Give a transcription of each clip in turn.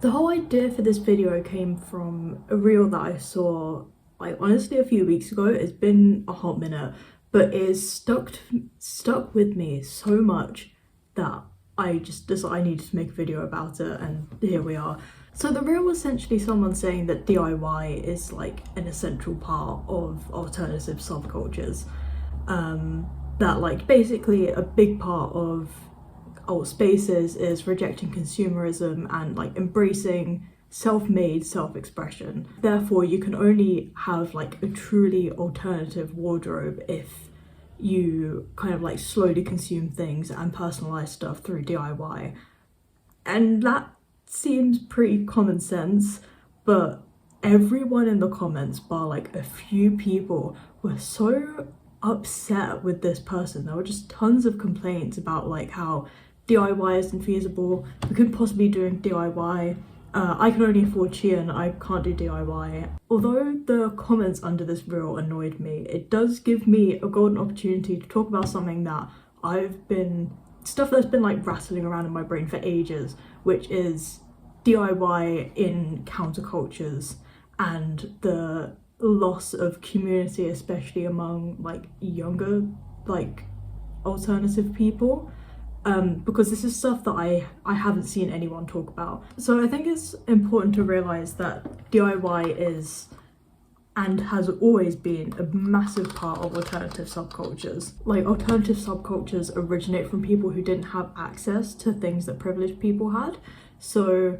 The whole idea for this video came from a reel that I saw, like, honestly a few weeks ago. It's been a hot minute, but it's stuck with me so much that I just decided I needed to make a video about it, and here we are. So the reel was essentially someone saying that DIY is like an essential part of alternative subcultures. That like basically a big part of alt spaces is rejecting consumerism and like embracing self-made self-expression. Therefore, you can only have like a truly alternative wardrobe if you kind of like slowly consume things and personalize stuff through DIY. And that seems pretty common sense, but everyone in the comments, bar like a few people, were so upset with this person. There were just tons of complaints about like how DIY isn't feasible, we couldn't possibly do DIY, I can only afford Shein, I can't do DIY. Although the comments under this reel annoyed me, it does give me a golden opportunity to talk about something that stuff that's been like rattling around in my brain for ages, which is DIY in countercultures and the loss of community, especially among like younger like alternative people. Because this is stuff that I haven't seen anyone talk about. So I think it's important to realise that DIY is and has always been a massive part of alternative subcultures. Like, alternative subcultures originate from people who didn't have access to things that privileged people had. So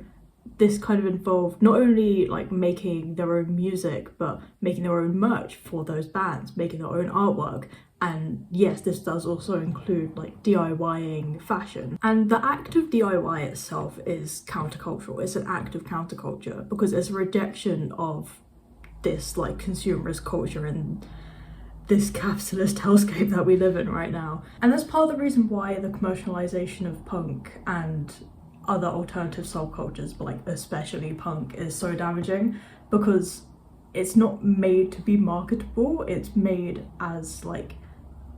this kind of involved not only like making their own music, but making their own merch for those bands, making their own artwork. And yes, this does also include like DIYing fashion. And the act of DIY itself is countercultural. It's an act of counterculture because it's a rejection of this like consumerist culture and this capitalist hellscape that we live in right now. And that's part of the reason why the commercialization of punk and other alternative subcultures, but like especially punk, is so damaging, because it's not made to be marketable. It's made as like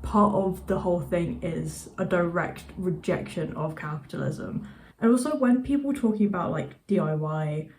part of the whole thing is a direct rejection of capitalism. And also, when people talking about like DIY,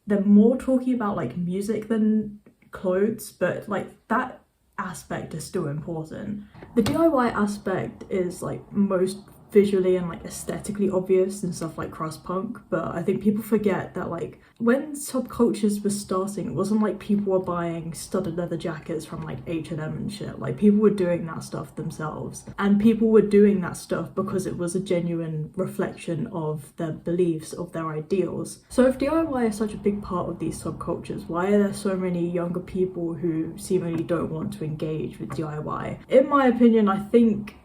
they're more talking about like music than clothes, but like that aspect is still important. The DIY aspect is like most visually and like aesthetically obvious and stuff like crust punk, but I think people forget that like when subcultures were starting, it wasn't like people were buying studded leather jackets from like H&M and shit. Like, people were doing that stuff themselves, and people were doing that stuff because it was a genuine reflection of their beliefs, of their ideals. So if DIY is such a big part of these subcultures, why are there so many younger people who seemingly don't want to engage with DIY? In my opinion, I think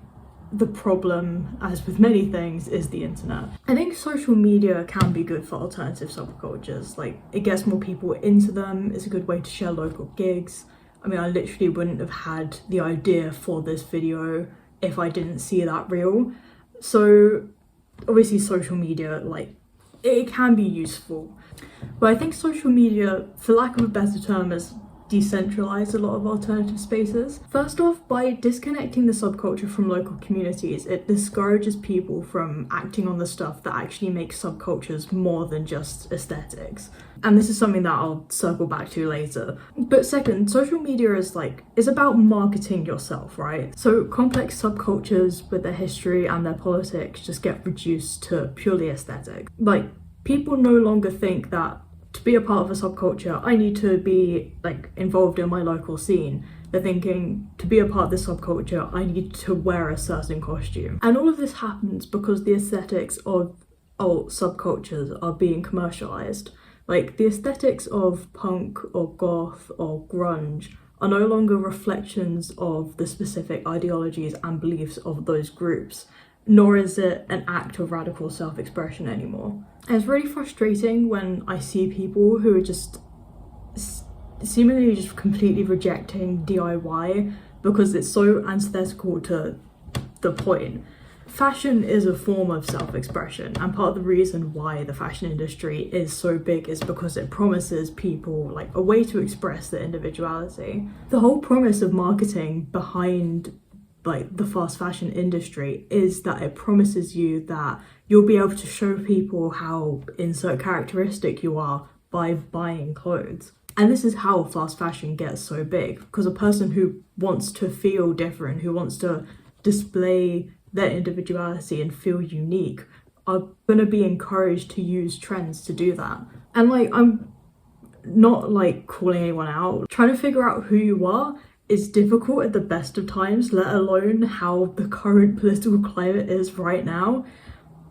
the problem, as with many things, is the internet. I think social media can be good for alternative subcultures. Like, it gets more people into them, it's a good way to share local gigs. I mean, I literally wouldn't have had the idea for this video if I didn't see that reel. So obviously social media, like, it can be useful. But I think social media, for lack of a better term, has decentralize a lot of alternative spaces. First off, by disconnecting the subculture from local communities, it discourages people from acting on the stuff that actually makes subcultures more than just aesthetics. And this is something that I'll circle back to later. But second, social media is about marketing yourself, right? So complex subcultures with their history and their politics just get reduced to purely aesthetic. Like, people no longer think that to be a part of a subculture, I need to be like involved in my local scene. They're thinking, to be a part of this subculture, I need to wear a certain costume. And all of this happens because the aesthetics of alt subcultures are being commercialized. Like, the aesthetics of punk or goth or grunge are no longer reflections of the specific ideologies and beliefs of those groups, nor is it an act of radical self-expression anymore. And it's really frustrating when I see people who are just seemingly just completely rejecting DIY because it's so antithetical to the point. Fashion is a form of self-expression, and part of the reason why the fashion industry is so big is because it promises people like a way to express their individuality. The whole promise of marketing behind like the fast fashion industry is that it promises you that you'll be able to show people how insert characteristic you are by buying clothes. And this is how fast fashion gets so big, because a person who wants to feel different, who wants to display their individuality and feel unique, are going to be encouraged to use trends to do that. And like, I'm not like calling anyone out. Trying to figure out who you are is difficult at the best of times, let alone how the current political climate is right now.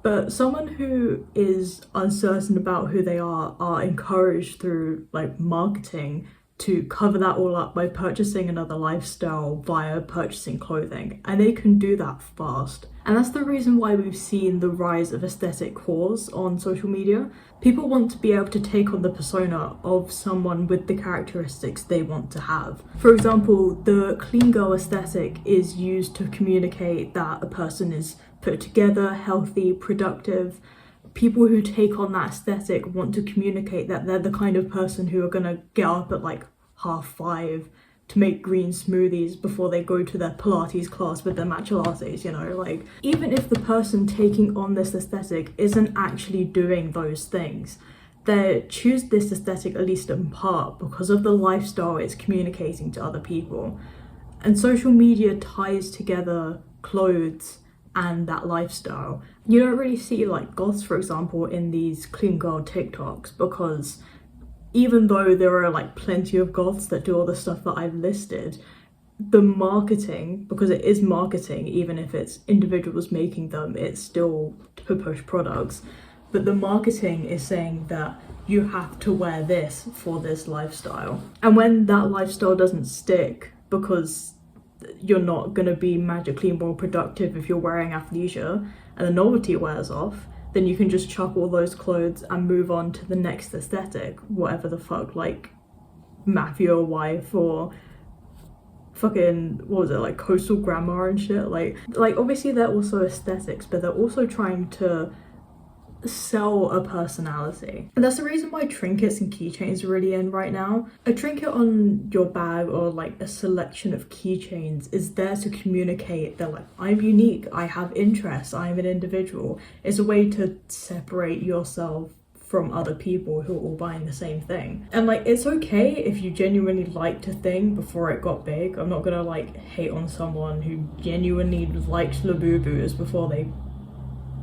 But someone who is uncertain about who they are encouraged through like marketing to cover that all up by purchasing another lifestyle via purchasing clothing, and they can do that fast. And that's the reason why we've seen the rise of aesthetic whores on social media. People want to be able to take on the persona of someone with the characteristics they want to have. For example, the clean girl aesthetic is used to communicate that a person is put together, healthy, productive. People who take on that aesthetic want to communicate that they're the kind of person who are gonna get up at like 5:30 to make green smoothies before they go to their Pilates class with their matcha lattes, you know? Like, even if the person taking on this aesthetic isn't actually doing those things, they choose this aesthetic at least in part because of the lifestyle it's communicating to other people. And social media ties together clothes and that lifestyle. You don't really see like goths, for example, in these clean girl TikToks, because even though there are like plenty of goths that do all the stuff that I've listed, the marketing, because it is marketing, even if it's individuals making them, it's still to push products. But the marketing is saying that you have to wear this for this lifestyle. And when that lifestyle doesn't stick, because you're not going to be magically more productive if you're wearing athleisure, and the novelty wears off, then you can just chuck all those clothes and move on to the next aesthetic, whatever the fuck, like Mafia Wife or fucking, what was it, like Coastal Grandma and shit. Like obviously they're also aesthetics, but they're also trying to sell a personality. And that's the reason why trinkets and keychains are really in right now. A trinket on your bag or like a selection of keychains is there to communicate that like, I'm unique, I have interests, I'm an individual. It's a way to separate yourself from other people who are all buying the same thing. And like, it's okay if you genuinely liked a thing before it got big. I'm not gonna like hate on someone who genuinely liked Labubu's before they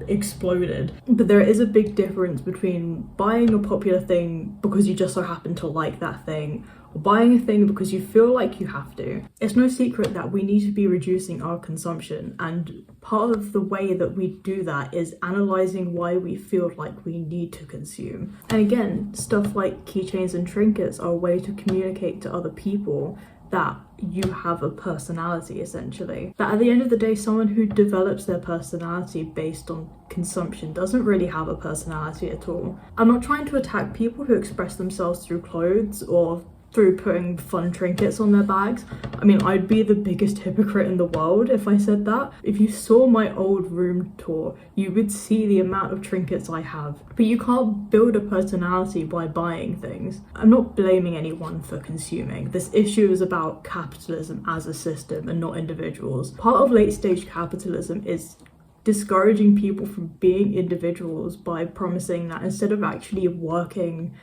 exploded. But there is a big difference between buying a popular thing because you just so happen to like that thing, or buying a thing because you feel like you have to. It's no secret that we need to be reducing our consumption, and part of the way that we do that is analysing why we feel like we need to consume. And again, stuff like keychains and trinkets are a way to communicate to other people that you have a personality, essentially. But at the end of the day, someone who develops their personality based on consumption doesn't really have a personality at all. I'm not trying to attack people who express themselves through clothes or through putting fun trinkets on their bags. I mean, I'd be the biggest hypocrite in the world if I said that. If you saw my old room tour, you would see the amount of trinkets I have. But you can't build a personality by buying things. I'm not blaming anyone for consuming. This issue is about capitalism as a system and not individuals. Part of late stage capitalism is discouraging people from being individuals by promising that instead of actually working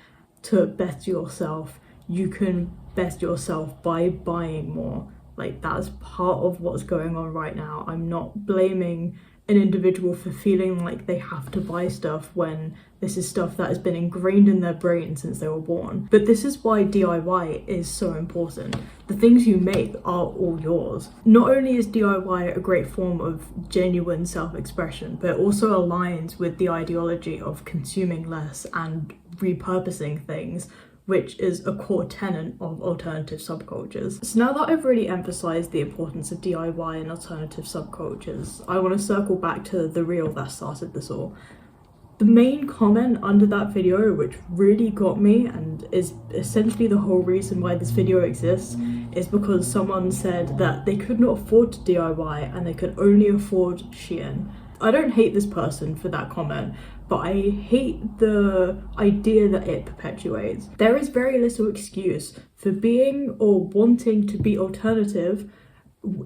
to better yourself, you can best yourself by buying more. Like, that's part of what's going on right now. I'm not blaming an individual for feeling like they have to buy stuff when this is stuff that has been ingrained in their brain since they were born. But this is why DIY is so important. The things you make are all yours. Not only is DIY a great form of genuine self-expression, but it also aligns with the ideology of consuming less and repurposing things, which is a core tenet of alternative subcultures. So now that I've really emphasised the importance of DIY and alternative subcultures, I want to circle back to the reel that started this all. The main comment under that video, which really got me and is essentially the whole reason why this video exists, is because someone said that they could not afford to DIY and they could only afford Shein. I don't hate this person for that comment, but I hate the idea that it perpetuates. There is very little excuse for being or wanting to be alternative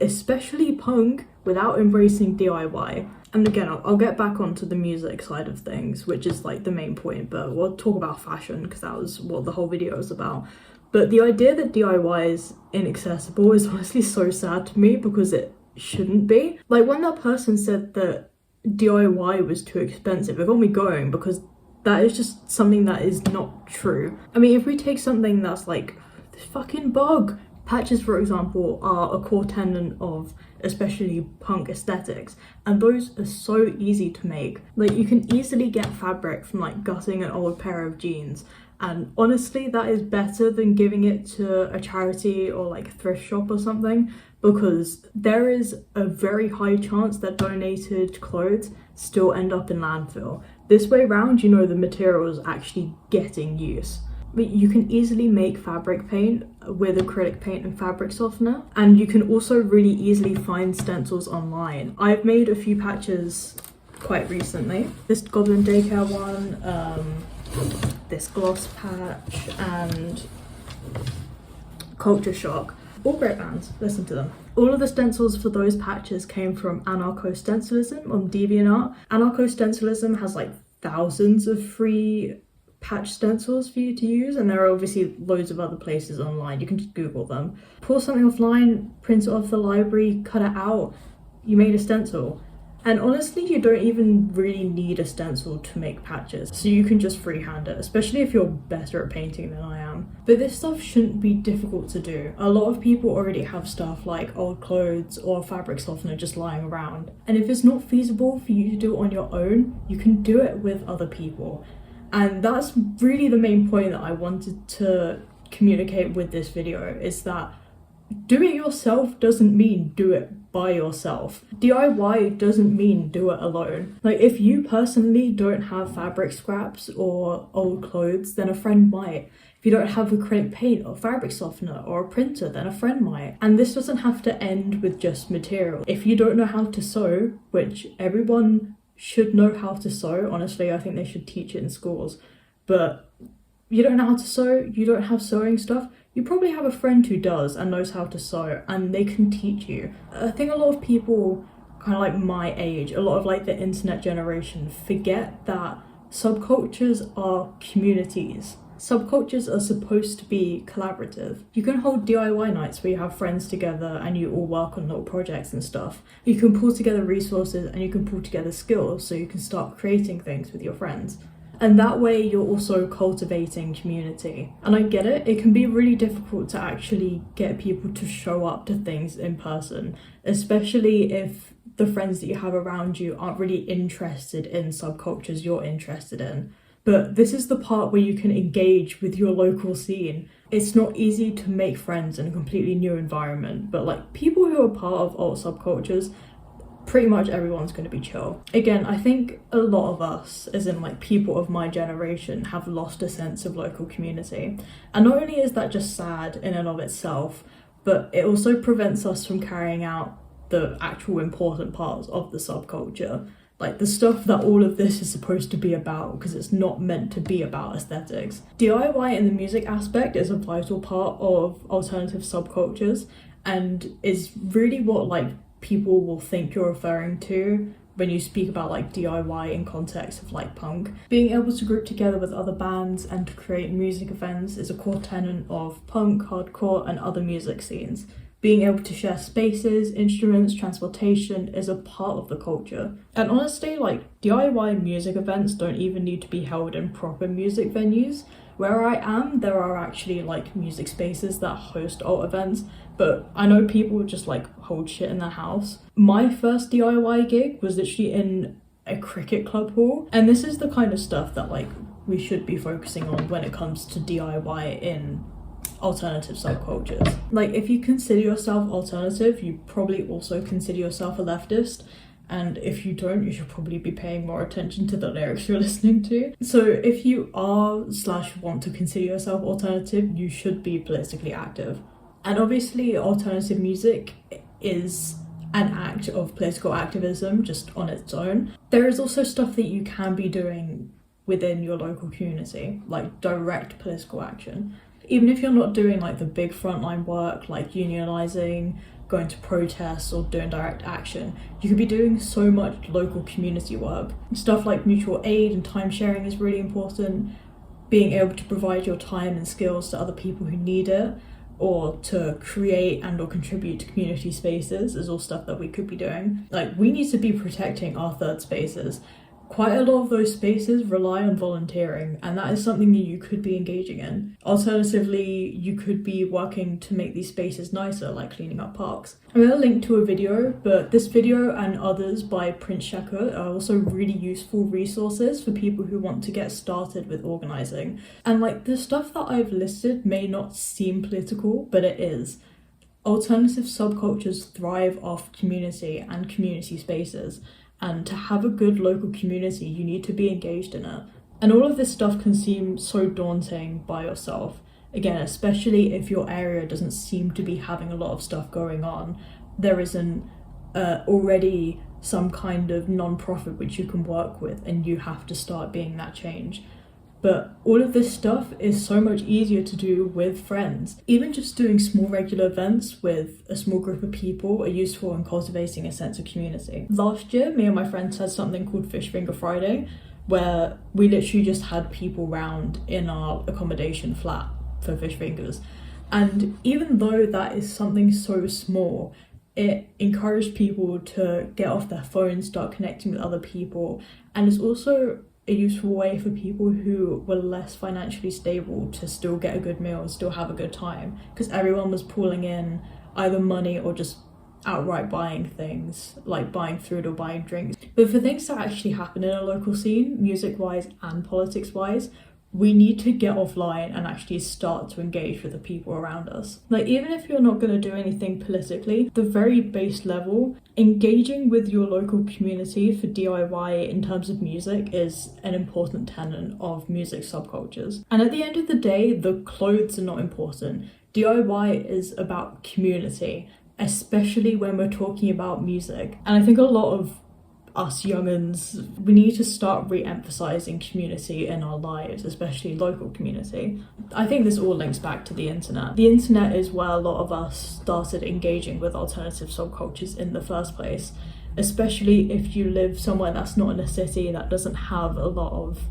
especially punk, without embracing DIY. And again, I'll get back onto the music side of things, which is like the main point, but we'll talk about fashion because that was what the whole video was about. But the idea that DIY is inaccessible is honestly so sad to me because it shouldn't be. Like when that person said that DIY was too expensive, it got me going because that is just something that is not true. I mean, if we take something that's like this fucking bug, patches, for example, are a core tenet of especially punk aesthetics, and those are so easy to make. Like you can easily get fabric from like gutting an old pair of jeans, and honestly that is better than giving it to a charity or like a thrift shop or something, because there is a very high chance that donated clothes still end up in landfill. This way round, you know, the material is actually getting use. But you can easily make fabric paint with acrylic paint and fabric softener, and you can also really easily find stencils online. I've made a few patches quite recently. This Goblin Daycare one, this gloss patch, and Culture Shock. All great bands, listen to them. All of the stencils for those patches came from anarcho-stencilism on DeviantArt. Anarcho-stencilism has like thousands of free patch stencils for you to use, and there are obviously loads of other places online. You can just Google them. Pull something offline, print it off the library, cut it out, you made a stencil. And honestly, you don't even really need a stencil to make patches, so you can just freehand it, especially if you're better at painting than I am. But this stuff shouldn't be difficult to do. A lot of people already have stuff like old clothes or fabric softener just lying around. And if it's not feasible for you to do it on your own, you can do it with other people. And that's really the main point that I wanted to communicate with this video, is that do it yourself doesn't mean do it by yourself. DIY doesn't mean do it alone. Like if you personally don't have fabric scraps or old clothes, then a friend might. If you don't have acrylic paint or fabric softener or a printer, then a friend might. And this doesn't have to end with just material. If you don't know how to sew, which everyone should know how to sew, honestly, I think they should teach it in schools, but you don't know how to sew, you don't have sewing stuff, you probably have a friend who does and knows how to sew, and they can teach you. I think a lot of people kind of like my age, a lot of like the internet generation, forget that subcultures are communities. Subcultures are supposed to be collaborative. You can hold DIY nights where you have friends together and you all work on little projects and stuff. You can pull together resources and you can pull together skills so you can start creating things with your friends. And that way you're also cultivating community. And I get it, it can be really difficult to actually get people to show up to things in person, especially if the friends that you have around you aren't really interested in subcultures you're interested in. But this is the part where you can engage with your local scene. It's not easy to make friends in a completely new environment, but like people who are part of alt subcultures, pretty much everyone's going to be chill. Again, I think a lot of us, as in like people of my generation, have lost a sense of local community. And not only is that just sad in and of itself, but it also prevents us from carrying out the actual important parts of the subculture. Like the stuff that all of this is supposed to be about, because it's not meant to be about aesthetics. DIY in the music aspect is a vital part of alternative subcultures, and is really what like people will think you're referring to when you speak about like DIY in context of like punk. Being able to group together with other bands and to create music events is a core tenet of punk, hardcore, and other music scenes. Being able to share spaces, instruments, transportation is a part of the culture. And honestly, like DIY music events don't even need to be held in proper music venues. Where I am, there are actually like music spaces that host alt events, but I know people just like hold shit in their house. My first DIY gig was literally in a cricket club hall, and this is the kind of stuff that like we should be focusing on when it comes to DIY in alternative subcultures. Like if you consider yourself alternative, you probably also consider yourself a leftist, and if you don't, you should probably be paying more attention to the lyrics you're listening to. So if you are / want to consider yourself alternative, you should be politically active. And obviously alternative music is an act of political activism just on its own. There is also stuff that you can be doing within your local community, like direct political action. Even if you're not doing like the big frontline work like unionizing, going to protests or doing direct action. You could be doing so much local community work. Stuff like mutual aid and time sharing is really important. Being able to provide your time and skills to other people who need it, or to create and or contribute to community spaces is all stuff that we could be doing. Like, we need to be protecting our third spaces. Quite a lot of those spaces rely on volunteering, and that is something that you could be engaging in. Alternatively, you could be working to make these spaces nicer, like cleaning up parks. I'm gonna link to a video, but this video and others by ᴠᴏʟᴜᴍᴇ are also really useful resources for people who want to get started with organising. And like, the stuff that I've listed may not seem political, but it is. Alternative subcultures thrive off community and community spaces. And to have a good local community, you need to be engaged in it. And all of this stuff can seem so daunting by yourself. Again, especially if your area doesn't seem to be having a lot of stuff going on. There isn't already some kind of non-profit which you can work with, and you have to start being that change. But all of this stuff is so much easier to do with friends. Even just doing small regular events with a small group of people are useful in cultivating a sense of community. Last year, me and my friends had something called Fish Finger Friday, where we literally just had people round in our accommodation flat for fish fingers. And even though that is something so small, it encouraged people to get off their phones, start connecting with other people, and it's also a useful way for people who were less financially stable to still get a good meal and still have a good time, because everyone was pulling in either money or just outright buying things, like buying food or buying drinks. But for things to actually happen in a local scene, music-wise and politics-wise, we need to get offline and actually start to engage with the people around us. Like, even if you're not going to do anything politically, the very base level, engaging with your local community for DIY in terms of music is an important tenet of music subcultures. And at the end of the day, the clothes are not important. DIY is about community, especially when we're talking about music. And I think a lot of us young'uns, we need to start re-emphasizing community in our lives, especially local community. I think this all links back to the internet. The internet is where a lot of us started engaging with alternative subcultures in the first place, especially if you live somewhere that's not in a city that doesn't have a lot of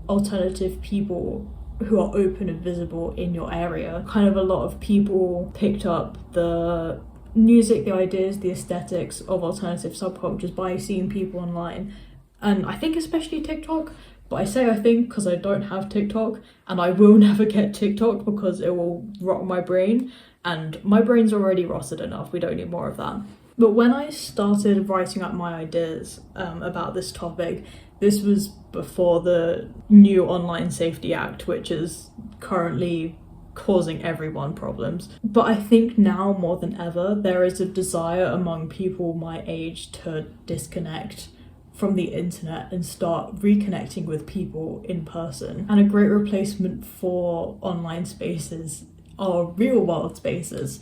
alternative people who are open and visible in your area. Kind of a lot of people picked up the music, the ideas, the aesthetics of alternative subcultures by seeing people online. And I think especially TikTok, but I say I think because I don't have TikTok, and I will never get TikTok because it will rot my brain, and my brain's already rotted enough, we don't need more of that. But when I started writing up my ideas about this topic, this was before the new Online Safety Act, which is currently causing everyone problems. But I think now more than ever, there is a desire among people my age to disconnect from the internet and start reconnecting with people in person. And a great replacement for online spaces are real world spaces.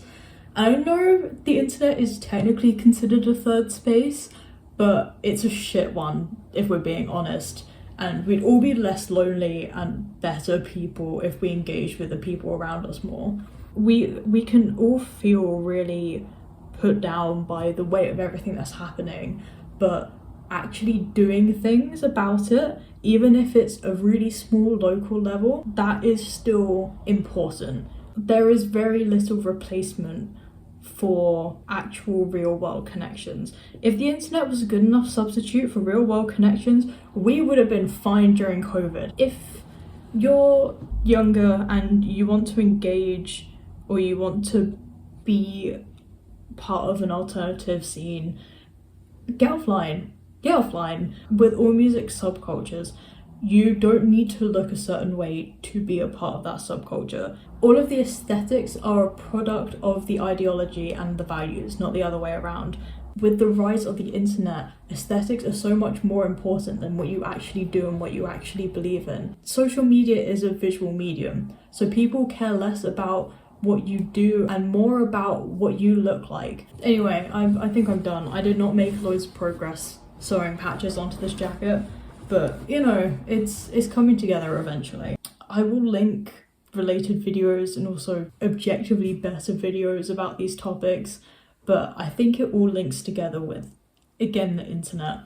I know the internet is technically considered a third space, but it's a shit one if we're being honest. And we'd all be less lonely and better people if we engage with the people around us more. We can all feel really put down by the weight of everything that's happening, but actually doing things about it, even if it's a really small local level, that is still important. There is very little replacement for actual real world connections. If the internet was a good enough substitute for real world connections, we would have been fine during COVID. If you're younger and you want to engage or you want to be part of an alternative scene, get offline. With all music subcultures, you don't need to look a certain way to be a part of that subculture. All of the aesthetics are a product of the ideology and the values, not the other way around. With the rise of the internet, aesthetics are so much more important than what you actually do and what you actually believe in. Social media is a visual medium, so people care less about what you do and more about what you look like. Anyway, I think I'm done. I did not make loads of progress sewing patches onto this jacket, but you know, it's coming together eventually. I will link related videos and also objectively better videos about these topics but I think it all links together with, again, the internet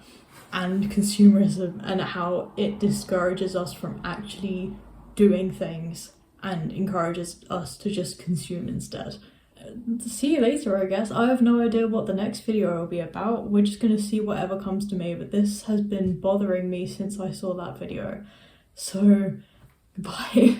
and consumerism and how it discourages us from actually doing things and encourages us to just consume instead. See you later, I guess. I have no idea what the next video will be about. We're just gonna see whatever comes to me, but this has been bothering me since I saw that video. So, bye.